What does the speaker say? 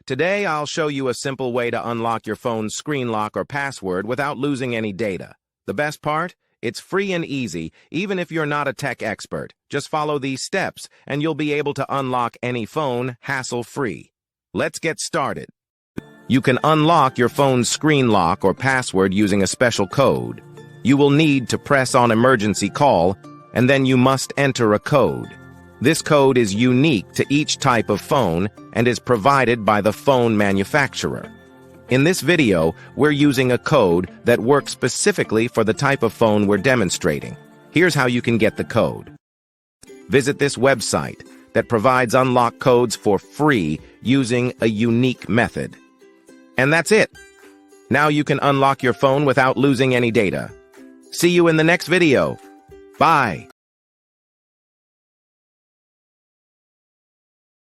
Today, I'll show you a simple way to unlock your phone's screen lock or password without losing any data. The best part? It's free and easy, even if you're not a tech expert. Just follow these steps, and you'll be able to unlock any phone hassle-free. Let's get started. You can unlock your phone's screen lock or password using a special code. You will need to press on emergency call, and then you must enter a code. This code is unique to each type of phone and is provided by the phone manufacturer. In this video, we're using a code that works specifically for the type of phone we're demonstrating. Here's how you can get the code. Visit this website that provides unlock codes for free using a unique method. And that's it. Now you can unlock your phone without losing any data. See you in the next video. Bye.